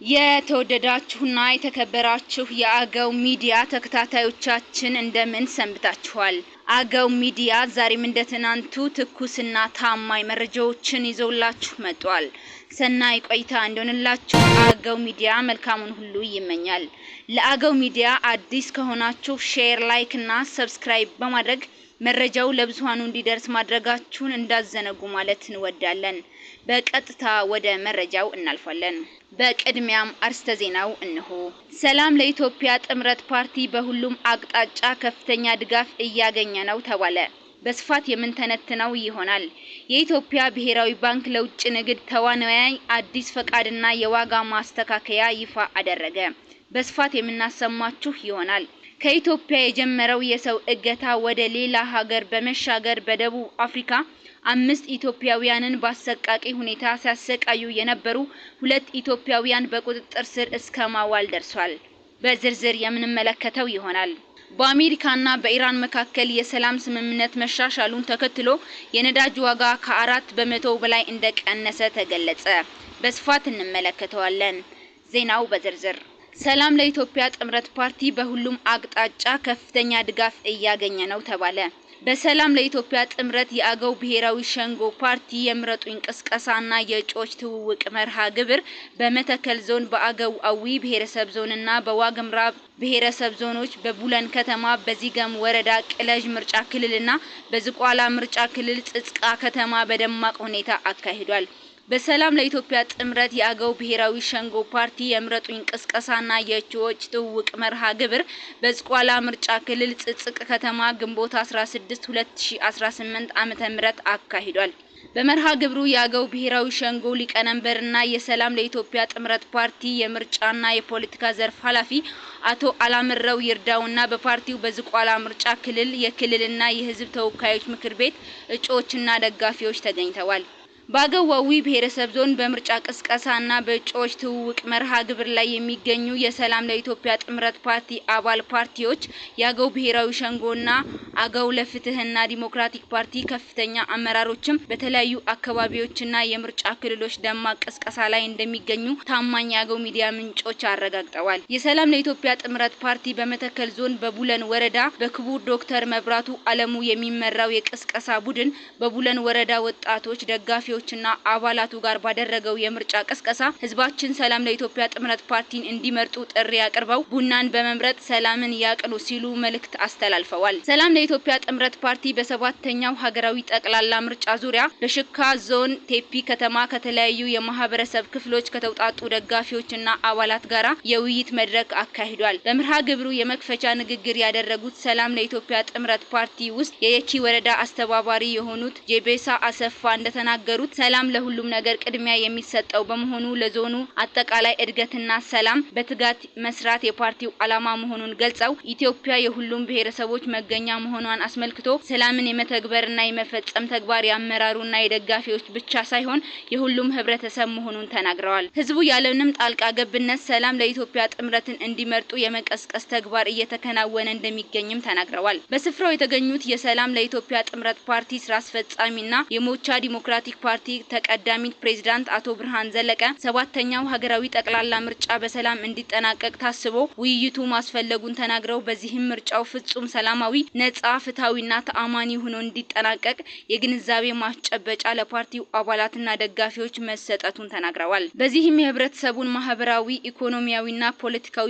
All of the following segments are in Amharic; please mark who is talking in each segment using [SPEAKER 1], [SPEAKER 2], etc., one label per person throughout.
[SPEAKER 1] የተወደዳችሁና የተከበራችሁ የአገው ሚዲያ ተከታታዮቻችን እንደምን ሰንብታችኋል? አገው ሚዲያ ዛሬም እንደተናንቱ ትኩስና ታማኝ መረጃዎችን ይዘውላችሁ መጥቷል። ሰናይ ቆይታ እንደሆነላችሁ አገው ሚዲያ መልካሙን ሁሉ ይመኛል። ለአገው ሚዲያ አዲስ ከሆናችሁ ሼር፣ ላይክ እና ሰብስክራይብ በማድረግ መረጃው ለብዙሃኑ እንዲደርስ ማድረጋችሁን እንዳዘነጉ ማለት እንወዳለን። በቀጥታ ወደ መረጃው እናልፋለን። በቅድሚያም አርስተ ዜናው እነሆ። ሰላም ለኢትዮጵያ ጥምረት ፓርቲ በሁሉም አቅጣጫ ከፍተኛ ድጋፍ እያገኘ ነው ተባለ። በስፋት የምንተነትነው ይሆናል። የኢትዮጵያ ብሔራዊ ባንክ ለውጭ ንግድ ተዋናያን አዲስ ፈቃድና የዋጋ ማስተካከያ ይፋ አደረገ። በስፋት የምናሰማችሁ ይሆናል። ከኢትዮጵያ የጀመረው የሰው እገታ ወደ ሌላ ሀገር በመሻገር በደቡብ አፍሪካ 5 ኢትዮጵያውያንን በአሰቃቂ ሁኔታ ሲያሰቃዩ የነበሩ 2 ኢትዮጵያውያን በቁጥጥር ስር እስከ ማዋል ደርሷል። በዝርዝር የምንመለከተው ይሆናል። በአሜሪካና በኢራን መካከል የሰላም ስምምነት መሻሻሉን ተከትሎ የነዳጅ ዋጋ ከ4 በመቶ በላይ እንደቀነሰ ተገለጸ። በስፋት እንመለከተዋለን። ዜናው በዝርዝር። ሰላም ለኢትዮጵያ ጥምረት ፓርቲ በሁሉም አቅጣጫ ከፍተኛ ድጋፍ እያገኘ ነው ተባለ። በሰላም ለኢትዮጵያ ጥምረት የአገው ብሔራዊ ሸንጎ ፓርቲ የምረጡኝ ቅስቀሳና የእጩዎች ትውውቅ መርሃ ግብር በመተከል ዞን በአገው አዊ ብሔረሰብ ዞንና በዋግምራ ብሔረሰብ ዞኖች በቡለን ከተማ በዚገም ወረዳ ቅለዥ ምርጫ ክልልና በዝቋላ ምርጫ ክልል ጽጽቃ ከተማ በደማቅ ሁኔታ አካሂዷል። በሰላም ለኢትዮጵያ ጥምረት የአገው ብሔራዊ ሸንጎ ፓርቲ የምረጡኝ ቅስቀሳና የእጩዎች ትውውቅ መርሃ ግብር በዝቋላ ምርጫ ክልል ጽጽቅ ከተማ ግንቦት 16 2018 ዓ.ም አካሂዷል። በመርሃ ግብሩ የአገው ብሔራዊ ሸንጎ ሊቀመንበርና የሰላም ለኢትዮጵያ ጥምረት ፓርቲ የምርጫና የፖለቲካ ዘርፍ ኃላፊ አቶ አላምረው ይርዳውና በፓርቲው በዝቋላ ምርጫ ክልል የክልልና የሕዝብ ተወካዮች ምክር ቤት እጩዎችና ደጋፊዎች ተገኝተዋል። በአገዋዊ ብሔረሰብ ዞን በምርጫ ቅስቀሳና በእጩዎች ትውውቅ መርሃ ግብር ላይ የሚገኙ የሰላም ለኢትዮጵያ ጥምረት ፓርቲ አባል ፓርቲዎች የአገው ብሔራዊ ሸንጎና አገው ለፍትህና ዲሞክራቲክ ፓርቲ ከፍተኛ አመራሮችም በተለያዩ አካባቢዎችና የምርጫ ክልሎች ደማቅ ቅስቀሳ ላይ እንደሚገኙ ታማኝ የአገው ሚዲያ ምንጮች አረጋግጠዋል። የሰላም ለኢትዮጵያ ጥምረት ፓርቲ በመተከል ዞን በቡለን ወረዳ በክቡር ዶክተር መብራቱ አለሙ የሚመራው የቅስቀሳ ቡድን በቡለን ወረዳ ወጣቶች ደጋፊ ና አባላቱ ጋር ባደረገው የምርጫ ቅስቀሳ ህዝባችን ሰላም ለኢትዮጵያ ጥምረት ፓርቲን እንዲመርጡ ጥሪ ያቀርበው ቡናን በመምረጥ ሰላምን ያቅኑ ሲሉ መልእክት አስተላልፈዋል። ሰላም ለኢትዮጵያ ጥምረት ፓርቲ በ7ኛው ሀገራዊ ጠቅላላ ምርጫ ዙሪያ በሽካ ዞን ቴፒ ከተማ ከተለያዩ የማህበረሰብ ክፍሎች ከተውጣጡ ደጋፊዎችና አባላት ጋራ የውይይት መድረክ አካሂዷል። በመርሃ ግብሩ የመክፈቻ ንግግር ያደረጉት ሰላም ለኢትዮጵያ ጥምረት ፓርቲ ውስጥ የየቺ ወረዳ አስተባባሪ የሆኑት ጄቤሳ አሰፋ እንደተናገሩ ሰላም ለሁሉም ነገር ቅድሚያ የሚሰጠው በመሆኑ ለዞኑ አጠቃላይ እድገትና ሰላም በትጋት መስራት የፓርቲው ዓላማ መሆኑን ገልጸው ኢትዮጵያ የሁሉም ብሔረሰቦች መገኛ መሆኗን አስመልክቶ ሰላምን የመተግበርና የመፈጸም ተግባር ያመራሩና የደጋፊዎች ብቻ ሳይሆን የሁሉም ህብረተሰብ መሆኑን ተናግረዋል። ህዝቡ ያለምንም ጣልቃ ገብነት ሰላም ለኢትዮጵያ ጥምረትን እንዲመርጡ የመቀስቀስ ተግባር እየተከናወነ እንደሚገኝም ተናግረዋል። በስፍራው የተገኙት የሰላም ለኢትዮጵያ ጥምረት ፓርቲ ስራ አስፈጻሚና የሞቻ ዲሞክራቲክ ፓርቲ ተቀዳሚ ፕሬዝዳንት አቶ ብርሃን ዘለቀ 7ኛው ሀገራዊ ጠቅላላ ምርጫ በሰላም እንዲጠናቀቅ ታስቦ ውይይቱ ማስፈለጉን ተናግረው በዚህም ምርጫው ፍጹም ሰላማዊ፣ ነጻ፣ ፍትሃዊና ተአማኒ ሆኖ እንዲጠናቀቅ የግንዛቤ ማስጨበጫ ለፓርቲው አባላትና ደጋፊዎች መሰጠቱን ተናግረዋል። በዚህም የህብረተሰቡን ማህበራዊ፣ ኢኮኖሚያዊና ፖለቲካዊ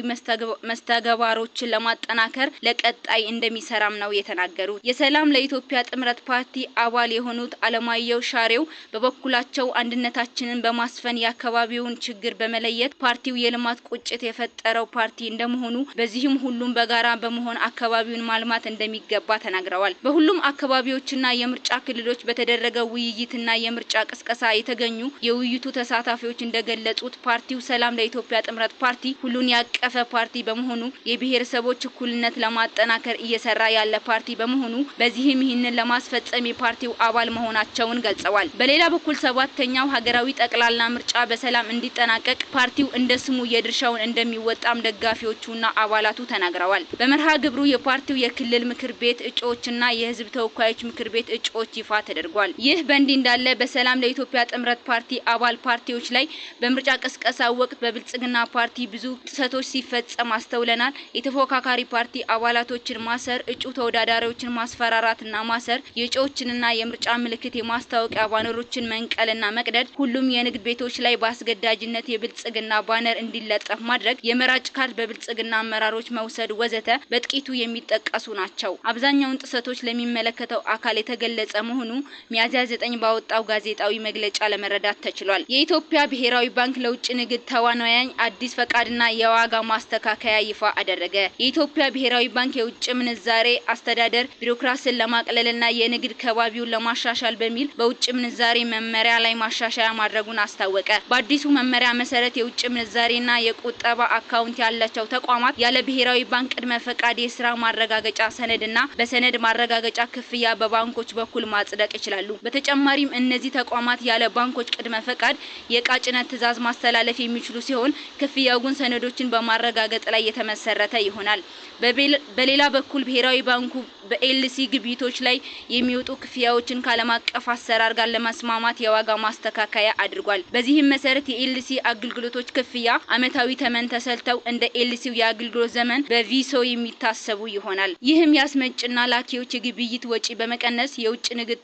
[SPEAKER 1] መስተጋባሮችን ለማጠናከር ለቀጣይ እንደሚሰራም ነው የተናገሩት። የሰላም ለኢትዮጵያ ጥምረት ፓርቲ አባል የሆኑት አለማየሁ ሻሬው በበኩላቸው አንድነታችንን በማስፈን የአካባቢውን ችግር በመለየት ፓርቲው የልማት ቁጭት የፈጠረው ፓርቲ እንደመሆኑ በዚህም ሁሉም በጋራ በመሆን አካባቢውን ማልማት እንደሚገባ ተናግረዋል። በሁሉም አካባቢዎችና የምርጫ ክልሎች በተደረገው ውይይትና የምርጫ ቅስቀሳ የተገኙ የውይይቱ ተሳታፊዎች እንደገለጹት ፓርቲው ሰላም ለኢትዮጵያ ጥምረት ፓርቲ ሁሉን ያቀፈ ፓርቲ በመሆኑ የብሔረሰቦች እኩልነት ለማጠናከር እየሰራ ያለ ፓርቲ በመሆኑ በዚህም ይህንን ለማስፈጸም የፓርቲው አባል መሆናቸውን ገልጸዋል። በሌላ በኩል ሰባተኛው ሀገራዊ ጠቅላላ ምርጫ በሰላም እንዲጠናቀቅ ፓርቲው እንደ ስሙ የድርሻውን እንደሚወጣም ደጋፊዎቹና አባላቱ ተናግረዋል። በመርሃ ግብሩ የፓርቲው የክልል ምክር ቤት እጩዎችና የህዝብ ተወካዮች ምክር ቤት እጩዎች ይፋ ተደርጓል። ይህ በእንዲህ እንዳለ በሰላም ለኢትዮጵያ ጥምረት ፓርቲ አባል ፓርቲዎች ላይ በምርጫ ቅስቀሳ ወቅት በብልጽግና ፓርቲ ብዙ ጥሰቶች ሲፈጸም አስተውለናል። የተፎካካሪ ፓርቲ አባላቶችን ማሰር፣ እጩ ተወዳዳሪዎችን ማስፈራራትና ማሰር፣ የእጩዎችንና የምርጫ ምልክት የማስታወቂያ ባነሮችን መንቀልና መቅደድ፣ ሁሉም የንግድ ቤቶች ላይ በአስገዳጅነት የብልጽግና ባነር እንዲለጠፍ ማድረግ፣ የመራጭ ካርድ በብልጽግና አመራሮች መውሰድ ወዘተ በጥቂቱ የሚጠቀሱ ናቸው። አብዛኛውን ጥሰቶች ለሚመለከተው አካል የተገለጸ መሆኑ ሚያዝያ 9 ባወጣው ጋዜጣዊ መግለጫ ለመረዳት ተችሏል። የኢትዮጵያ ብሔራዊ ባንክ ለውጭ ንግድ ተዋናያን አዲስ ፈቃድና የዋጋ ማስተካከያ ይፋ አደረገ። የኢትዮጵያ ብሔራዊ ባንክ የውጭ ምንዛሬ አስተዳደር ቢሮክራሲን ለማቅለልና የንግድ ከባቢውን ለማሻሻል በሚል በውጭ ምንዛሬ መመሪያ ላይ ማሻሻያ ማድረጉን አስታወቀ። በአዲሱ መመሪያ መሰረት የውጭ ምንዛሬና የቁጠባ አካውንት ያላቸው ተቋማት ያለ ብሔራዊ ባንክ ቅድመ ፈቃድ የስራ ማረጋገጫ ሰነድና በሰነድ ማረጋገጫ ክፍያ በባንኮች በኩል ማጽደቅ ይችላሉ። በተጨማሪም እነዚህ ተቋማት ያለ ባንኮች ቅድመ ፈቃድ የዕቃ ጭነት ትዕዛዝ ማስተላለፍ የሚችሉ ሲሆን ክፍያው ግን ሰነዶችን በማረጋገጥ ላይ የተመሰረተ ይሆናል። በሌላ በኩል ብሔራዊ ባንኩ በኤልሲ ግብይቶች ላይ የሚወጡ ክፍያዎችን ከዓለም አቀፍ አሰራር ጋር ለማስማማት የዋጋ ማስተካከያ አድርጓል። በዚህም መሰረት የኤልሲ አገልግሎቶች ክፍያ ዓመታዊ ተመን ተሰልተው እንደ ኤልሲው የአገልግሎት ዘመን በቪሶ የሚታሰቡ ይሆናል። ይህም ያስመጭና ላኪዎች የግብይት ወጪ በመቀነስ የውጭ ንግድ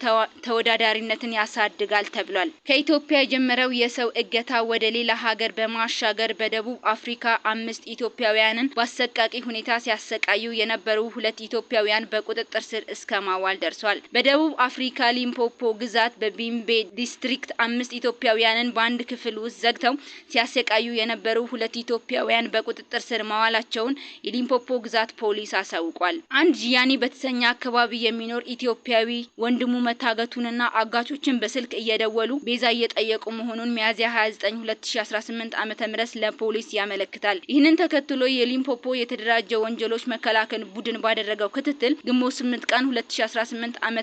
[SPEAKER 1] ተወዳዳሪነትን ያሳድጋል ተብሏል። ከኢትዮጵያ የጀመረው የሰው እገታ ወደ ሌላ ሀገር በማሻገር በደቡብ አፍሪካ 5 ኢትዮጵያውያንን በአሰቃቂ ሁኔታ ሲያሰቃዩ የነበሩ 2 ኢትዮጵያውያን በቁጥጥር ስር እስከ ማዋል ደርሷል። በደቡብ አፍሪካ ሊምፖፖ ግዛት በቢምቤ ዲስትሪክት 5 ኢትዮጵያውያንን በአንድ ክፍል ውስጥ ዘግተው ሲያሰቃዩ የነበሩ 2 ኢትዮጵያውያን በቁጥጥር ስር ማዋላቸውን የሊምፖፖ ግዛት ፖሊስ አሳውቋል። አንድ ጂያኒ በተሰኘ አካባቢ የሚኖር ኢትዮጵያዊ ወንድሙ መታገቱንና አጋቾችን በስልክ እየደወሉ ቤዛ እየጠየቁ መሆኑን ሚያዝያ 29 2018 ዓ.ም ለፖሊስ ያመለክታል። ይህንን ተከትሎ የሊምፖፖ የተደራጀ ወንጀሎች መከላከል ቡድን ባደረገው ክትትል ግንቦት 8 ቀን 2018 ዓ.ም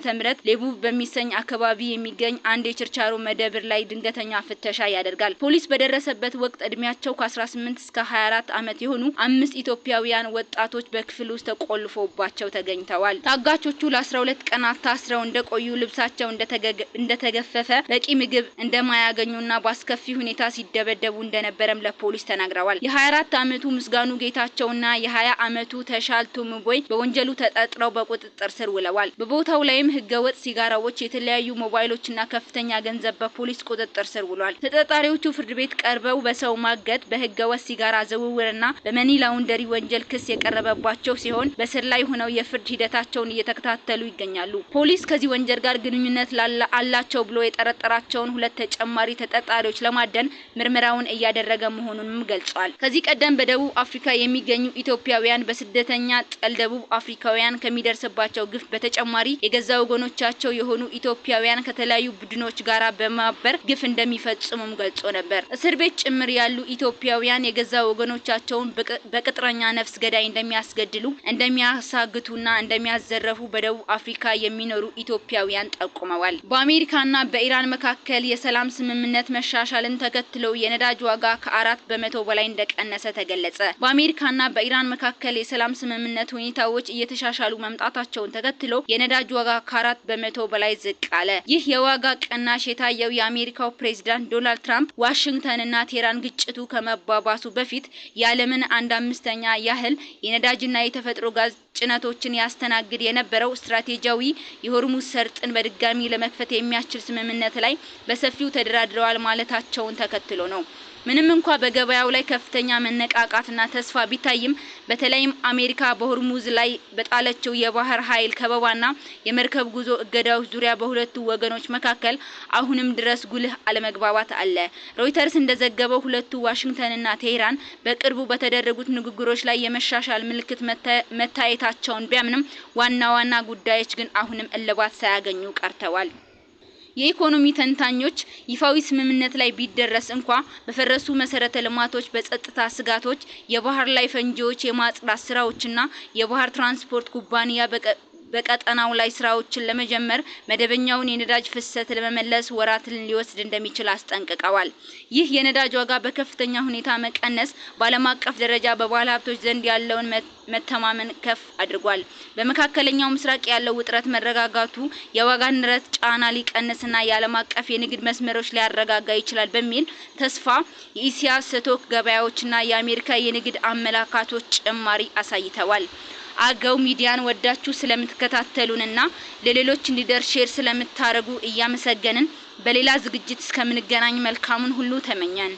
[SPEAKER 1] ሌቡ በሚሰኝ አካባቢ የሚገኝ አንድ የችርቻሮ መደብር ላይ ድንገተኛ ፍተሻ ያደርጋል። ፖሊስ በደረሰበት ወቅት እድሜያቸው ከ18 እስከ 24 ዓመት የሆኑ 5 ኢትዮጵያውያን ወጣቶች በክፍል ውስጥ ተቆልፎባቸው ተገኝተዋል። ታጋቾቹ ለ12 ቀናት ታስረው እንደቆዩ፣ ልብሳቸው እንደተገፈፈ፣ በቂ ምግብ እንደማያገኙና በአስከፊ ሁኔታ ሲደበደቡ እንደነበረም ለፖሊስ ተናግረዋል። የ24 ዓመቱ ምስጋኑ ጌታቸውና የ20 ዓመቱ ተሻልቱ ምቦይ በወንጀሉ ተጠርጥረው በቁጥጥር ስር ውለዋል። በቦታው ላይም ህገወጥ ሲጋራዎች፣ የተለያዩ ሞባይሎችና ከፍተኛ ገንዘብ በፖሊስ ቁጥጥር ስር ውሏል። ተጠርጣሪዎቹ ፍርድ ቤት ቀርበው በሰው ማገት፣ በህገወጥ ሲጋራ ዝውውርና በመኒ ላውንደሪ ወንጀል ክስ የቀረበባቸው ሲሆን በስር ላይ ሆነው የፍርድ ሂደታቸውን እየተከታተሉ ይገኛሉ። ፖሊስ ከዚህ ወንጀል ጋር ግንኙነት አላቸው ብሎ የጠረጠራቸውን 2 ተጨማሪ ተጠርጣሪዎች ለማደን ምርመራውን እያደረገ መሆኑንም ገልጿል። ከዚህ ቀደም በደቡብ አፍሪካ የሚገኙ ኢትዮጵያውያን በስደተኛ ጠል ደቡብ አፍሪካውያን ከሚደርስባቸው ግፍ በተጨማሪ የገዛ ወገኖቻቸው የሆኑ ኢትዮጵያውያን ከተለያዩ ቡድኖች ጋር በማበር ግፍ እንደሚፈጽሙም ገልጾ ነበር። እስር ቤት ጭምር ያሉ ኢትዮጵያውያን የገዛ ወገኖቻቸውን በቅጥረኛ ነፍስ ገዳይ እንደሚያስገድሉ፣ እንደሚያሳግቱና እንደሚያዘረፉ በደቡብ አፍሪካ የሚኖሩ ኢትዮጵያውያን ጠቁመዋል። በአሜሪካና በኢራን መካከል የሰላም ስምምነት መሻሻልን ተከትሎ የነዳጅ ዋጋ ከ4 በመቶ በላይ እንደቀነሰ ተገለጸ። በአሜሪካና በኢራን መካከል የሰላም ስምምነት ሁኔታዎች እየተሻሻሉ መምጣታቸውን ተከትሎ የነዳጅ ዋጋ ከ4 በመቶ በላይ ዝቅ አለ። ይህ የዋጋ ቅናሽ የታየው የአሜሪካው ፕሬዝዳንት ዶናልድ ትራምፕ ዋሽንግተንና ቴህራን ግጭቱ ከመባባሱ በፊት የዓለምን 1/5 ያህል የነዳጅና የተፈጥሮ ጋዝ ጭነቶችን ያስተናግድ የነበረው ስትራቴጂያዊ የሆርሙዝ ሰርጥን በድጋሚ ለመክፈት የሚያስችል ስምምነት ላይ በሰፊው ተደራድረዋል ማለታቸውን ተከትሎ ነው። ምንም እንኳን በገበያው ላይ ከፍተኛ መነቃቃትና ተስፋ ቢታይም በተለይም አሜሪካ በሆርሙዝ ላይ በጣለችው የባህር ኃይል ከበባና የመርከብ ጉዞ እገዳዎች ዙሪያ በሁለቱ ወገኖች መካከል አሁንም ድረስ ጉልህ አለመግባባት አለ። ሮይተርስ እንደዘገበው ሁለቱ ዋሽንግተንና ቴህራን በቅርቡ በተደረጉት ንግግሮች ላይ የመሻሻል ምልክት መታየታቸውን ቢያምንም ዋና ጉዳዮች ግን አሁንም እልባት ሳያገኙ ቀርተዋል። የኢኮኖሚ ተንታኞች ይፋዊ ስምምነት ላይ ቢደረስ እንኳን በፈረሱ መሰረተ ልማቶች፣ በጸጥታ ስጋቶች፣ የባህር ላይ ፈንጂዎች የማጽዳት ስራዎችና የባህር ትራንስፖርት ኩባንያ በቀጠናው ላይ ስራዎችን ለመጀመር መደበኛውን የነዳጅ ፍሰት ለመመለስ ወራትን ሊወስድ እንደሚችል አስጠንቅቀዋል። ይህ የነዳጅ ዋጋ በከፍተኛ ሁኔታ መቀነስ በዓለም አቀፍ ደረጃ በባለሀብቶች ዘንድ ያለውን መተማመን ከፍ አድርጓል። በመካከለኛው ምስራቅ ያለው ውጥረት መረጋጋቱ የዋጋ ንረት ጫና ሊቀንስና የዓለም አቀፍ የንግድ መስመሮች ሊያረጋጋ ይችላል በሚል ተስፋ የኢሲያ ስቶክ ገበያዎችና የአሜሪካ የንግድ አመላካቶች ጭማሪ አሳይተዋል። አገው ሚዲያን ወዳችሁ ስለምትከታተሉንና ለሌሎች እንዲደርስ ሼር ስለምታደርጉ እያመሰገንን በሌላ ዝግጅት እስከምንገናኝ መልካሙን ሁሉ ተመኘን።